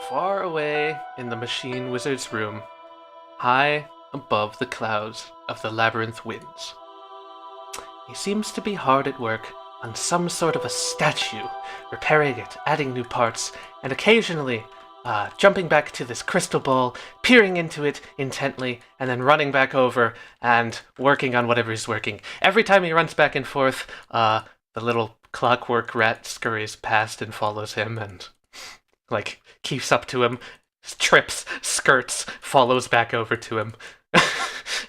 Far away in the machine wizard's room, high above the clouds of the Labyrinth winds, he seems to be hard at work on some sort of a statue, repairing it, adding new parts, and occasionally jumping back to this crystal ball, peering into it intently, and then running back over and working on whatever he's working. Every time he runs back and forth, the little clockwork rat scurries past and follows him and, keeps up to him, trips, skirts, follows back over to him.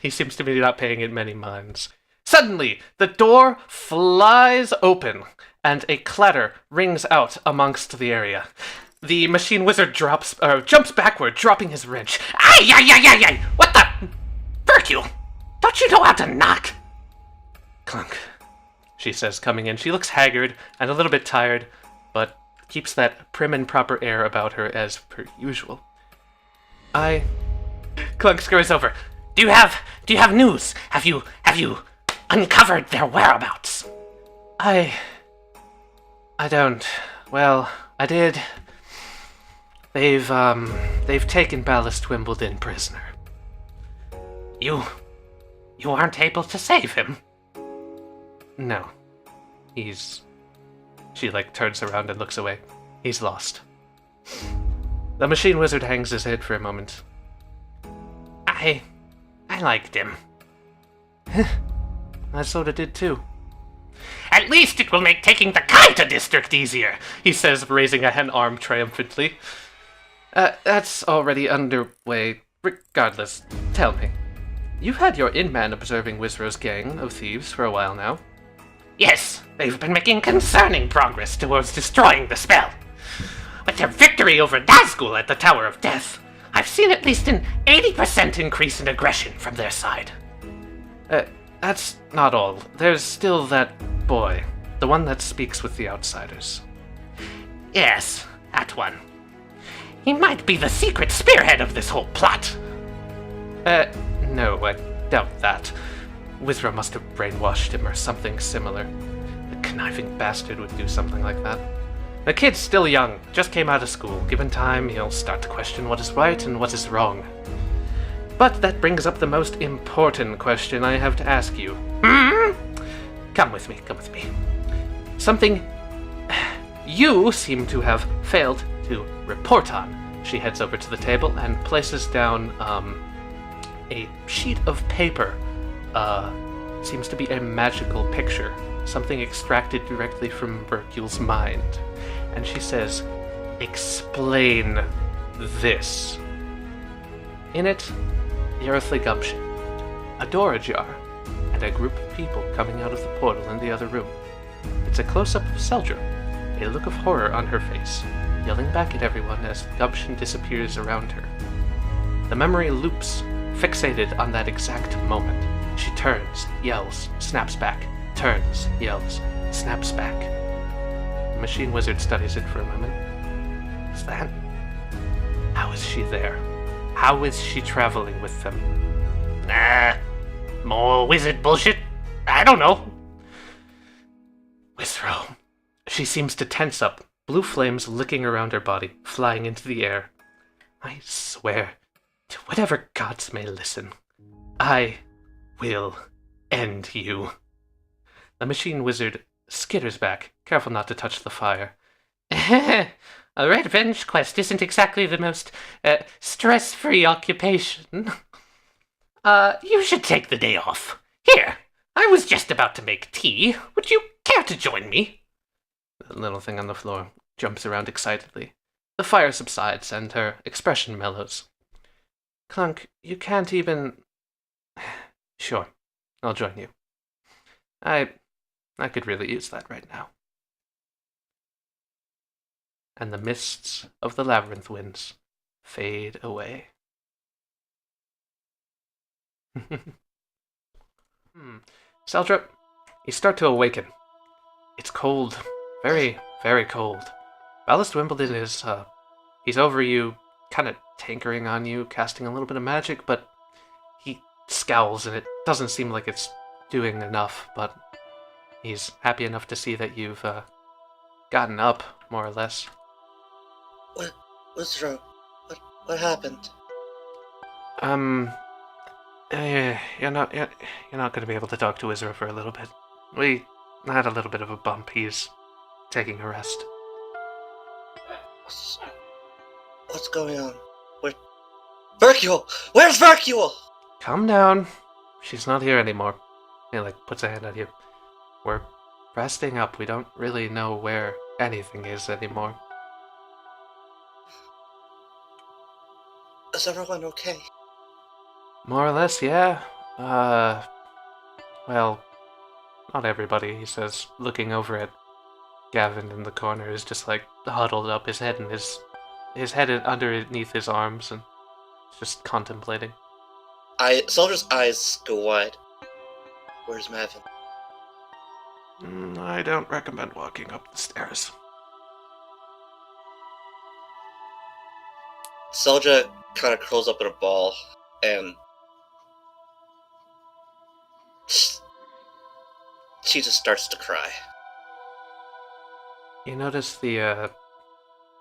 He seems to be not paying it many minds. Suddenly, the door flies open, and a clatter rings out amongst the area. The machine wizard jumps backward, dropping his wrench. Ay, ay, ay, ay, ay! What the? Virgil! Don't you know how to knock? Clunk, she says, coming in. She looks haggard and a little bit tired, but keeps that prim and proper air about her as per usual. Clunk scurries over. Do you have news? Have you uncovered their whereabouts? I don't. Well, I did. They've taken Ballast Wimbledon prisoner. You aren't able to save him? No. She turns around and looks away. He's lost. The machine wizard hangs his head for a moment. I liked him. I sorta did too. At least it will make taking the Kaita district easier, he says, raising a hen arm triumphantly. That's already underway. Regardless, tell me. You've had your in-man observing Wizro's gang of thieves for a while now. Yes, they've been making concerning progress towards destroying the spell. With their victory over Nazgul at the Tower of Death, I've seen at least an 80% increase in aggression from their side. That's not all. There's still that boy, the one that speaks with the outsiders. Yes, that one. He might be the secret spearhead of this whole plot. No, I doubt that. Wizra must have brainwashed him or something similar. The conniving bastard would do something like that. The kid's still young, just came out of school. Given time, he'll start to question what is right and what is wrong. But that brings up the most important question I have to ask you. Come with me. Something you seem to have failed to report on. She heads over to the table and places down a sheet of paper. Seems to be a magical picture, something extracted directly from Virgil's mind. And she says, "Explain this." In it, the earthly gumption, a door ajar, and a group of people coming out of the portal in the other room. It's a close-up of Seldra, a look of horror on her face, yelling back at everyone as the gumption disappears around her. The memory loops, fixated on that exact moment. She turns, yells, snaps back, turns, yells, snaps back. The machine wizard studies it for a moment. Is that? How is she there? How is she traveling with them? More wizard bullshit? I don't know. Wizro. She seems to tense up, blue flames licking around her body, flying into the air. I swear, to whatever gods may listen, I will end you. The machine wizard skitters back, careful not to touch the fire. A revenge quest isn't exactly the most stress-free occupation. You should take the day off. Here, I was just about to make tea. Would you care to join me? The little thing on the floor jumps around excitedly. The fire subsides and her expression mellows. Clunk, you can't even... Sure, I'll join you. I could really use that right now. And the mists of the labyrinth winds fade away. Seldra, you start to awaken. It's cold. Very, very cold. Ballast Wimbledon is, he's over you, kind of tinkering on you, casting a little bit of magic, but he scowls and it doesn't seem like it's doing enough, but he's happy enough to see that you've, gotten up, more or less. Uzro, what happened? You're not going to be able to talk to Isra for a little bit. We had a little bit of a bump. He's taking a rest. What's going on? Vercule! Where's Vercule? Calm down. She's not here anymore. He, puts a hand on you. We're resting up. We don't really know where anything is anymore. Is everyone okay? More or less, yeah. Well, not everybody, he says, looking over at Gavin in the corner, is just huddled up, his head underneath his arms, and just contemplating. Soldiers' eyes go wide. Where's Mavin? I don't recommend walking up the stairs. Seldra kind of curls up in a ball, and she just starts to cry. You notice the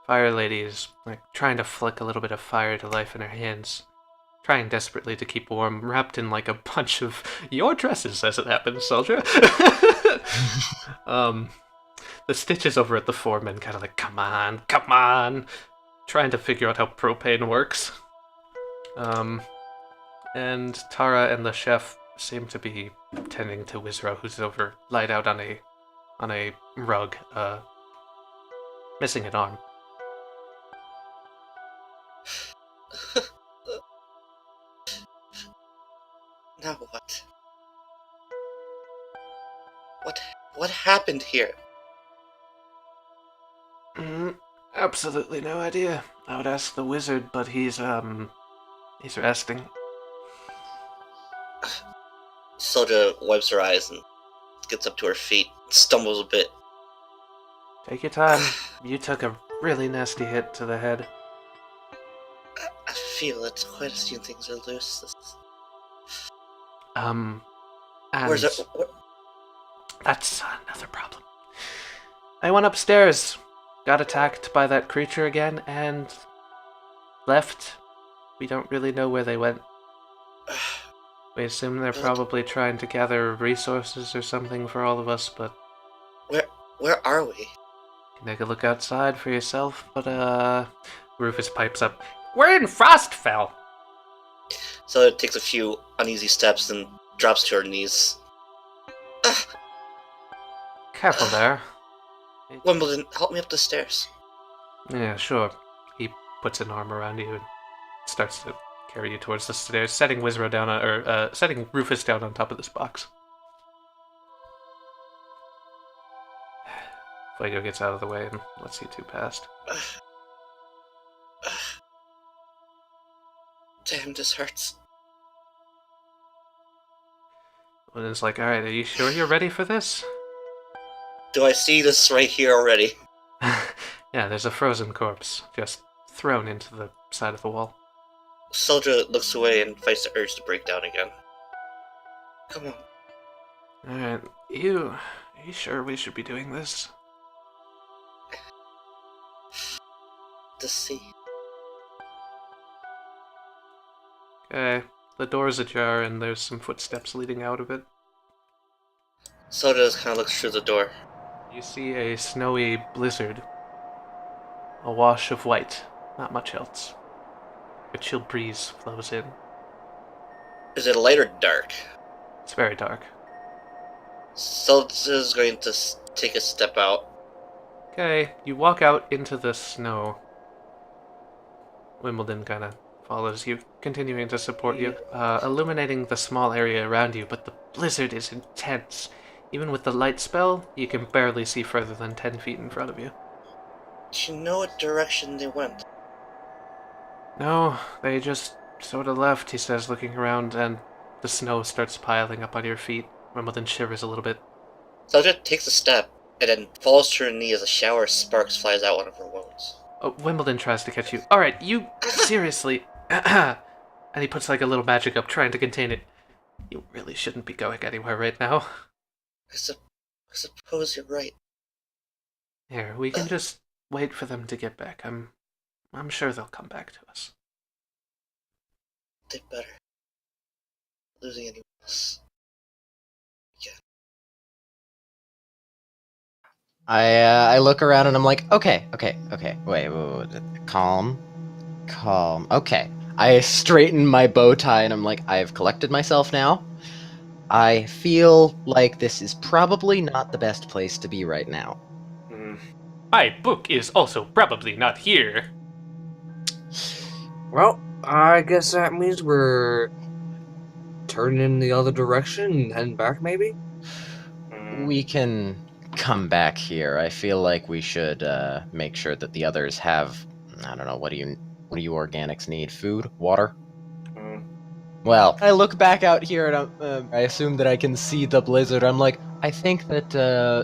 fire lady is trying to flick a little bit of fire to life in her hands, trying desperately to keep warm, wrapped in a bunch of your dresses, as it happens, Soldier. The stitches over at the foreman kind of come on, trying to figure out how propane works. And Tara and the chef seem to be tending to Wizra, who's over, lied out on a rug, missing an arm. Now what? What happened here? Absolutely no idea. I would ask the wizard, but he's resting. Soldier wipes her eyes and gets up to her feet, stumbles a bit. Take your time. You took a really nasty hit to the head. I feel it. Quite a few things are loose. And where's it? That's another problem. I went upstairs, got attacked by that creature again, and left. We don't really know where they went. We assume they're probably trying to gather resources or something for all of us, but... Where are we? You can take a look outside for yourself, but, Rufus pipes up. We're in Frostfell! So it takes a few uneasy steps and drops to her knees. Careful there. Wimbledon, help me up the stairs. Yeah, sure. He puts an arm around you and starts to carry you towards the stairs, setting Wizro down setting Rufus down on top of this box. Fuego gets out of the way and lets you two past. Damn, this hurts. And it's alright, are you sure you're ready for this? Do I see this right here already? Yeah, there's a frozen corpse just thrown into the side of the wall. Soldier looks away and fights the urge to break down again. Come on. Alright, are you sure we should be doing this? To see. Okay, the door's ajar and there's some footsteps leading out of it. Soldier just kind of looks through the door. You see a snowy blizzard. A wash of white, not much else. A chill breeze flows in. Is it light or dark? It's very dark. Soldier's going to take a step out. Okay, you walk out into the snow. Wimbledon kind of follows you, continuing to support you, illuminating the small area around you, but the blizzard is intense. Even with the light spell, you can barely see further than 10 feet in front of you. Do you know what direction they went? No, they just sort of left, he says, looking around, and the snow starts piling up on your feet. Wimbledon shivers a little bit. Soldier takes a step, and then falls to her knee as a shower of sparks flies out one of her wounds. Oh, Wimbledon tries to catch you. Alright, you seriously... And he puts a little magic up, trying to contain it. You really shouldn't be going anywhere right now. I suppose you're right. Here, we can just wait for them to get back. I'm I'm sure they'll come back to us. They better. Losing anyone else. I look around and I'm like, okay, wait, calm. Okay. I straighten my bow tie and I'm like, I've collected myself now. I feel like this is probably not the best place to be right now. My book is also probably not here. Well, I guess that means we're turning in the other direction and heading back, maybe? We can come back here. I feel like we should make sure that the others have, I don't know, what do you organics need? Food? Water? Well, I look back out here and I assume that I can see the blizzard. I'm like, I think that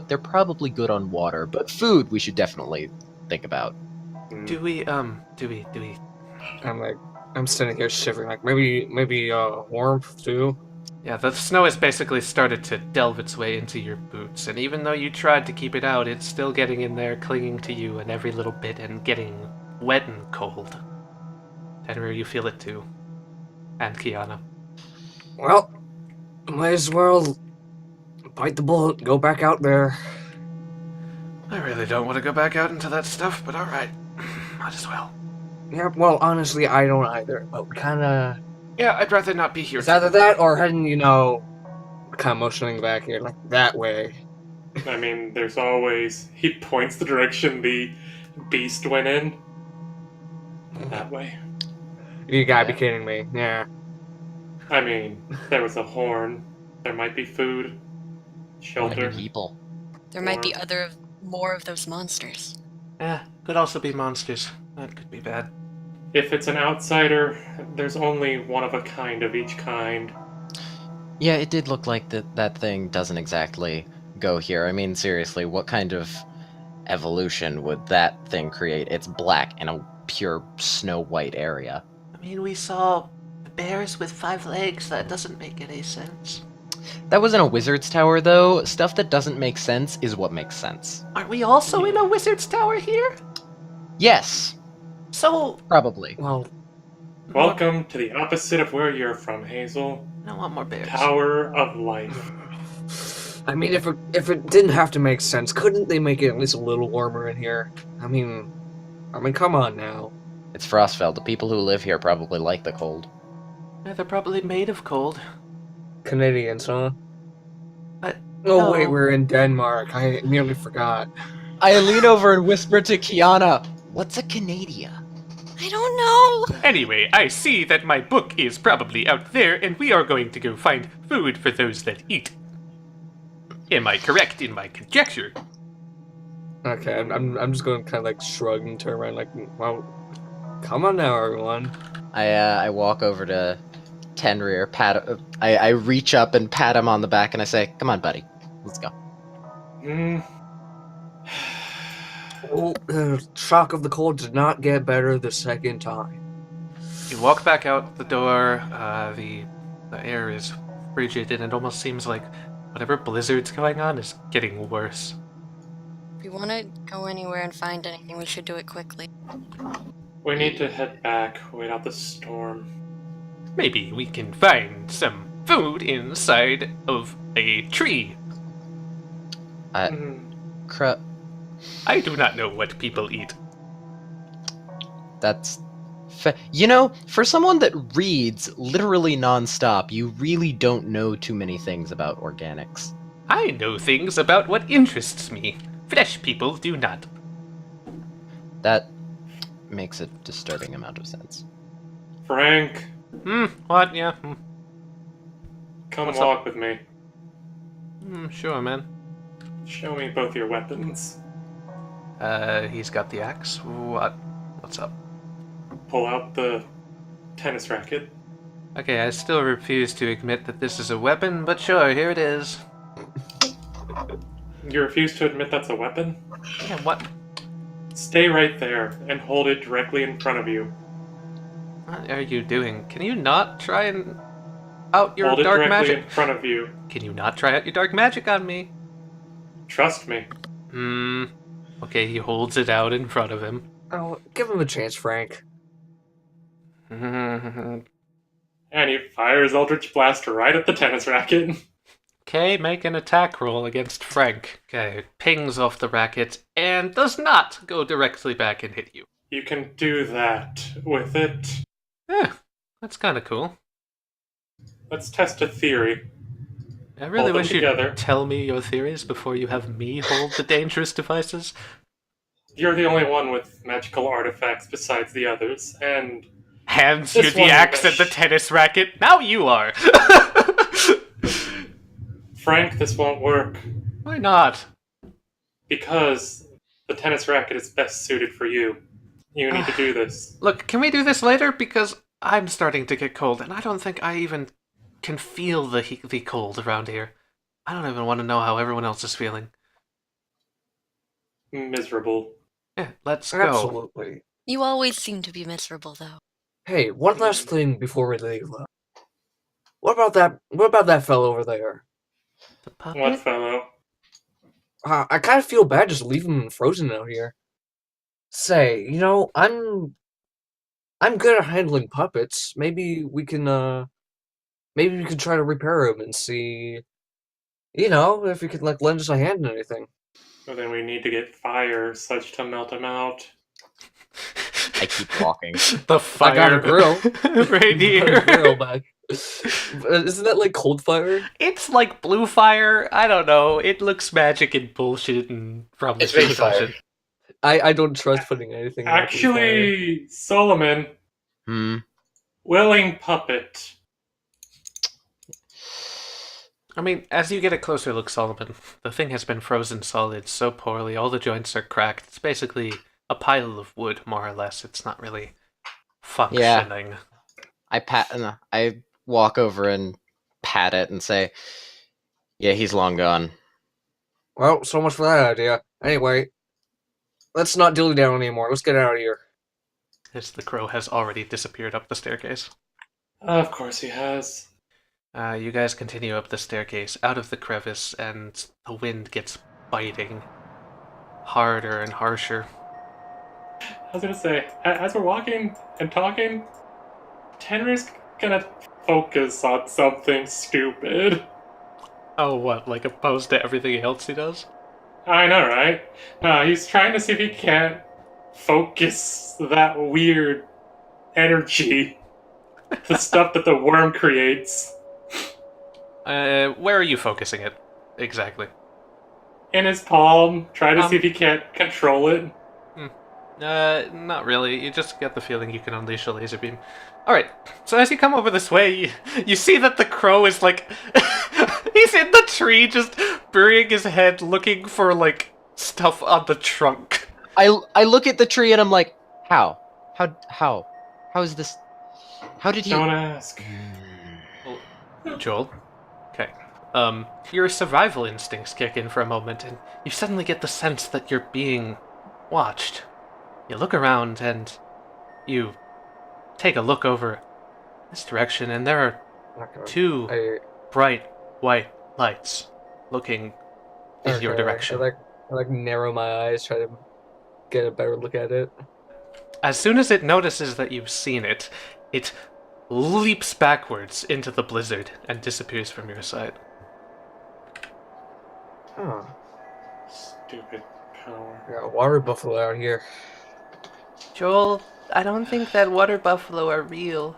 they're probably good on water, but food we should definitely think about. Do we? I'm standing here shivering, like maybe warmth too. Yeah, the snow has basically started to delve its way into your boots, and even though you tried to keep it out, it's still getting in there, clinging to you in every little bit, and getting wet and cold. Tenrier, you feel it too. And Kiana. Well, might as well bite the bullet, go back out there. I really don't want to go back out into that stuff, but alright. Might as well. Yeah, well, honestly, I don't either, but kinda... Yeah, I'd rather not be here. It's either that or heading, kind of motioning back here, like, that way. I mean, there's always... He points the direction the beast went in. That way. You gotta be kidding me, yeah. I mean, there was a horn. There might be food. Shelter. People. There might be more of those monsters. Yeah, could also be monsters. That could be bad. If it's an outsider, there's only one of a kind of each kind. Yeah, it did look like that thing doesn't exactly go here. I mean, seriously, what kind of evolution would that thing create? It's black in a pure snow-white area. I mean, we saw bears with 5 legs. That doesn't make any sense. That was in a wizard's tower, though. Stuff that doesn't make sense is what makes sense. Aren't we also in a wizard's tower here? Yes. So... Probably. Well... Welcome to the opposite of where you're from, Hazel. I don't want more bears. Tower of Life. I mean, if it didn't have to make sense, couldn't they make it at least a little warmer in here? I mean, come on now. It's Frostfell. The people who live here probably like the cold. Yeah, they're probably made of cold. Canadians, huh? But... Oh, no. wait, we're in Denmark. I nearly forgot. I lean over and whisper to Kiana, "What's a Canada?" I don't know! Anyway, I see that my book is probably out there, and we are going to go find food for those that eat. Am I correct in my conjecture? Okay, I'm just going to kind of like shrug and turn around like, well, come on now, everyone. I walk over to Tenrier, I reach up and pat him on the back and I say, "Come on, buddy, let's go." Oh, the shock of the cold did not get better the second time. You walk back out the door, the air is frigid, and it almost seems like whatever blizzard's going on is getting worse. If we want to go anywhere and find anything, we should do it quickly. We need to head back, wait out the storm. Maybe we can find some food inside of a tree. I do not know what people eat. That's... for someone that reads literally non-stop, you really don't know too many things about organics. I know things about what interests me. Flesh people do not. That makes a disturbing amount of sense. Frank, What? Yeah. come What's walk with me. Sure, man. Show me both your weapons. He's got the axe. What? What's up? Pull out the tennis racket. Okay, I still refuse to admit that this is a weapon, but sure, here it is. You refuse to admit that's a weapon? Yeah, what? Stay right there and hold it directly in front of you. What are you doing? Can you not try and out your Hold it dark directly magic? in front of you. Can you not try out your dark magic on me? Trust me. Okay, he holds it out in front of him. Oh, give him a chance, Frank. And he fires Eldritch Blast right at the tennis racket. Okay, make an attack roll against Frank. Okay, it pings off the racket and does not go directly back and hit you. You can do that with it. Yeah, that's kind of cool. Let's test a theory. I really Hold them wish together. you'd tell me your theories before you have me hold the dangerous devices. You're the only one with magical artifacts besides the others, and Hands you This the one axe is- and the tennis racket. Now you are. Frank, this won't work Why not? because the tennis racket is best suited for you. You need to do this. Look, can we do this later? Because I'm starting to get cold, and I don't think I even can feel the cold around here. I don't even want to know how everyone else is feeling. Miserable. Yeah, let's go. Absolutely. You always seem to be miserable, though. Hey, one last thing before we leave. What about that fellow over there? The puppet? What fellow? I kind of feel bad just leaving him frozen out here. Say, I'm good at handling puppets. Maybe we can try to repair him and see, if you could lend us a hand in anything. Well, then we need to get fire such to melt him out. I keep walking. The I fire got a grill. right here. Grill back. Isn't that like cold fire? It's like blue fire. I don't know. It looks magic and bullshit and probably It's very bullshit. fire. I don't trust putting anything. in that blue fire. Actually, Solomon, willing puppet. I mean, as you get a closer look, Solomon, the thing has been frozen solid so poorly. All the joints are cracked. It's basically a pile of wood, more or less. It's not really functioning. I walk over and pat it and say, "Yeah, he's long gone." Well, so much for that idea. Anyway, let's not dilly down anymore. Let's get out of here. As the crow has already disappeared up the staircase. Of course he has. You guys continue up the staircase, out of the crevice, and the wind gets biting harder and harsher. I was gonna say, as we're walking and talking, Tenrier's gonna focus on something stupid. Oh, what, like opposed to everything else he does? I know, right? No, he's trying to see if he can't focus that weird energy, the stuff that the worm creates, Where are you focusing it? Exactly. in his palm. Try to see if he can't control it. Not really. You just get the feeling you can unleash a laser beam. Alright, so as you come over this way, you see that the crow is like... he's in the tree just burying his head looking for, like, stuff on the trunk. I look at the tree and I'm like, how is this? How did he? Don't ask. Joel? Okay. Your survival instincts kick in for a moment, and you suddenly get the sense that you're being watched. You look around, and you take a look over this direction, and there are two bright white lights looking in your direction. I narrow my eyes, try to get a better look at it. As soon as it notices that you've seen it, it leaps backwards into the blizzard and disappears from your sight. Huh. Stupid power. We got a water buffalo out here. Joel, I don't think that water buffalo are real.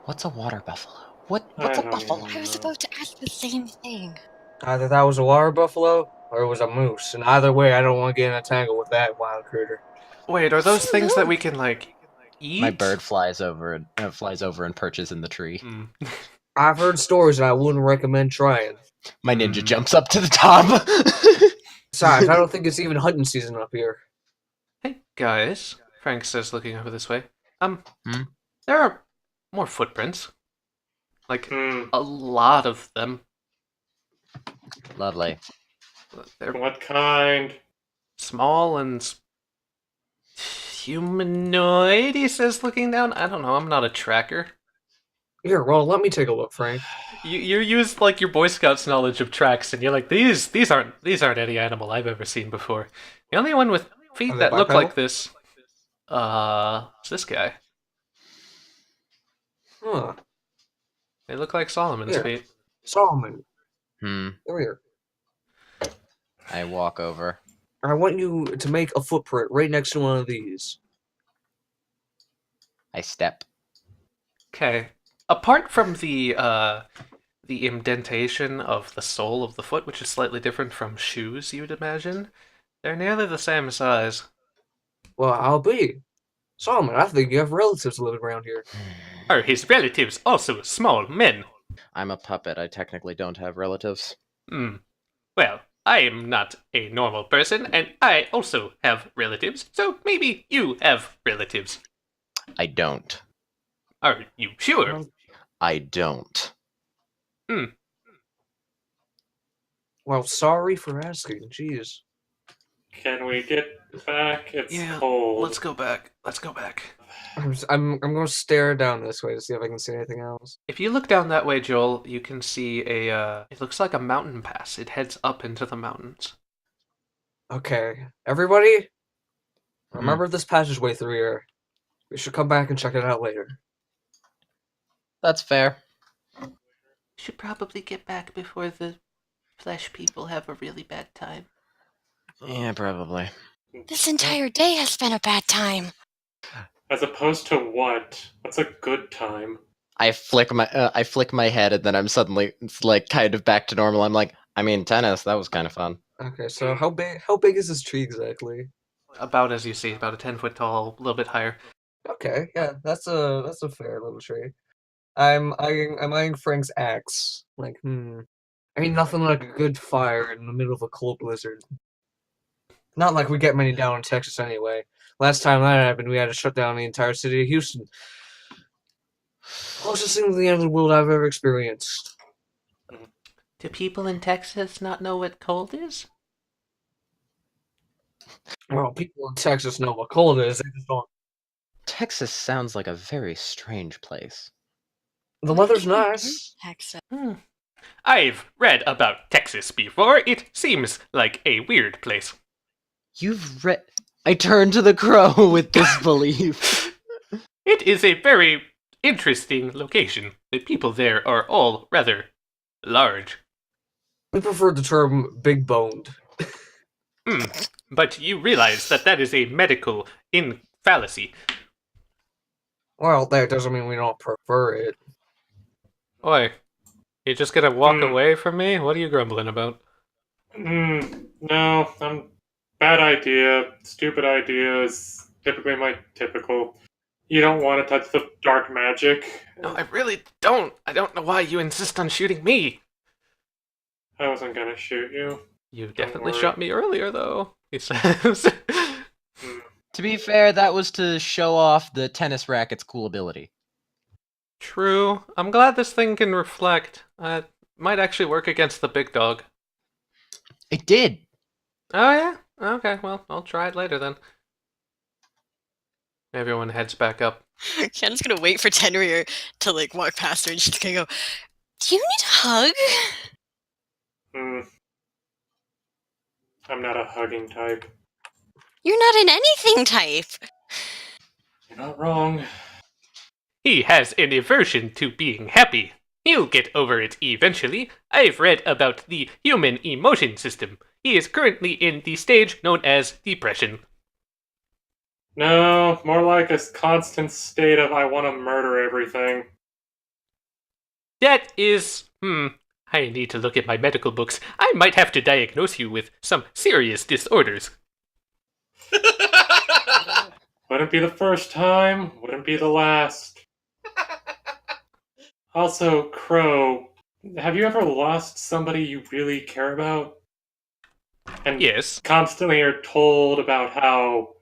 What's a water buffalo? What's I a don't buffalo? even I was about to ask the same thing. Either that was a water buffalo or it was a moose, and either way, I don't want to get in a tangle with that wild critter. Wait, are those things that we can, like, eat? My bird flies over and perches in the tree. I've heard stories, and I wouldn't recommend trying. My ninja jumps up to the top. Besides, I don't think it's even hunting season up here. Hey, guys, Frank says, looking over this way. Hmm? There are more footprints. Like, Hmm. a lot of them. Lovely. They're What kind? small and humanoid, he says, looking down. I don't know, I'm not a tracker. Here, well, let me take a look, Frank. You use, like, your Boy Scouts knowledge of tracks, and you're like, these aren't any animal I've ever seen before. The only one with feet Are they that look bipedal? like this It's this guy. Huh. They look like Solomon's Here. feet. Solomon, Hmm. come here. I walk over. I want you to make a footprint right next to one of these. I step. Okay. Apart from the indentation of the sole of the foot, which is slightly different from shoes, you'd imagine, they're nearly the same size. Well, I'll be. Solomon, I think you have relatives living around here. Are his relatives also small men? I'm a puppet. I technically don't have relatives. Hmm. Well, I am not a normal person, and I also have relatives, so maybe you have relatives. I don't. Are you sure? I don't. Well, sorry for asking. Jeez. Can we get back? It's Yeah, cold. let's go back. Let's go back. I'm gonna stare down this way to see if I can see anything else. If you look down that way, Joel, you can see it looks like a mountain pass. It heads up into the mountains. Okay, everybody, Hmm. remember this passageway through here. We should come back and check it out later. That's fair. Should probably get back before the flesh people have a really bad time. Yeah, probably. This entire day has been a bad time. As opposed to what? What's a good time? I flick my head, and then I'm suddenly it's like kind of back to normal. I'm like, I mean, tennis. That was kind of fun. Okay, so how big is this tree exactly? About as you see, about a 10-foot tall, a little bit higher. Okay, yeah, that's a fair little tree. I'm eyeing Frank's axe. Like, ain't nothing like a good fire in the middle of a cold blizzard. Not like we get many down in Texas anyway. Last time that happened, we had to shut down the entire city of Houston. Closest thing to the end of the world I've ever experienced. Do people in Texas not know what cold is? Well, people in Texas know what cold is. They just don't. Texas sounds like a very strange place. The weather's nice. Texas. I've read about Texas before. It seems like a weird place. You've read. I turn to the crow with disbelief. It is a very interesting location. The people there are all rather large. We prefer the term big boned. But you realize that that is a medical fallacy. Well, that doesn't mean we don't prefer it. Oi, you just gonna walk away from me? What are you grumbling about? No, bad idea. Stupid idea is typically my typical. You don't want to touch the dark magic. No, I really don't. I don't know why you insist on shooting me. I wasn't gonna shoot you. You Don't definitely worry. shot me earlier, though, he says. To be fair, that was to show off the tennis racket's cool ability. True. I'm glad this thing can reflect. Might actually work against the big dog. It did. Oh, yeah? Okay, well, I'll try it later then. Everyone heads back up. Ken's gonna wait for Tenrier to like walk past her and she's gonna go, "Do you need a hug?" I'm not a hugging type. You're not an anything type. You're not wrong. He has an aversion to being happy. He'll get over it eventually. I've read about the human emotion system. He is currently in the stage known as depression. No, more like a constant state of I want to murder everything. That is, I need to look at my medical books. I might have to diagnose you with some serious disorders. Wouldn't be the first time, wouldn't be the last. Also, Crow, have you ever lost somebody you really care about? And Yes. constantly are told about how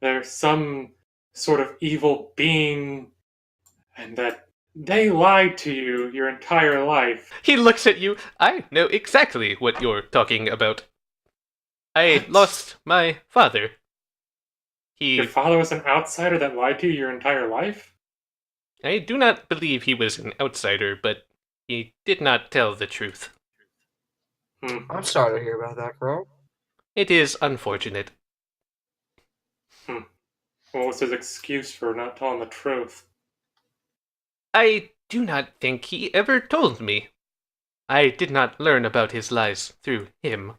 there's some sort of evil being and that they lied to you your entire life. He looks at you. I know exactly what you're talking about. I lost my father. Your father was an outsider that lied to you your entire life? I do not believe he was an outsider, but he did not tell the truth. I'm sorry to hear about that, Crow. It is unfortunate. What was his excuse for not telling the truth? I do not think he ever told me. I did not learn about his lies through him.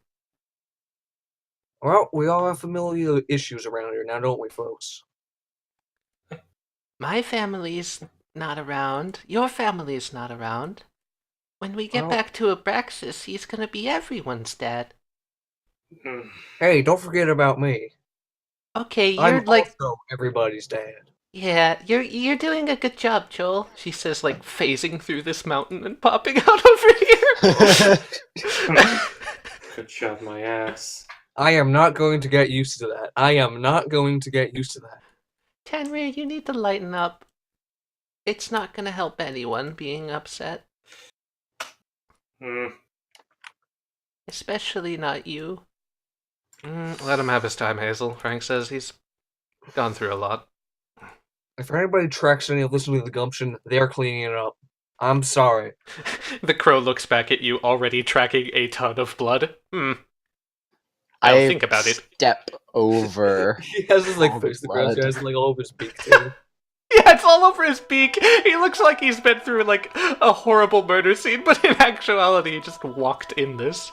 Well, we all have familial issues around here now, don't we, folks? My family's not around. Your family's not around. When we get Well- back to Abraxas, he's gonna be everyone's dad. Hmm. Hey, don't forget about me. Okay, you're I'm like, also everybody's dad. yeah, you're doing a good job, Joel. She says, like, phasing through this mountain and popping out over here. Good job, my ass. I am not going to get used to that. I am not going to get used to that. Tenrier, you need to lighten up. It's not gonna help anyone being upset. Hmm. Especially not you. Let him have his time, Hazel. Frank says he's gone through a lot. If anybody tracks any of listening to the gumption, they're cleaning it up. I'm sorry. The crow looks back at you, already tracking a ton of blood. I'll I think about it. Step over. He has his like All face the the ground. He blood. has like all over his beak too. Yeah, it's all over his beak. He looks like he's been through, like, a horrible murder scene, but in actuality, he just walked in this.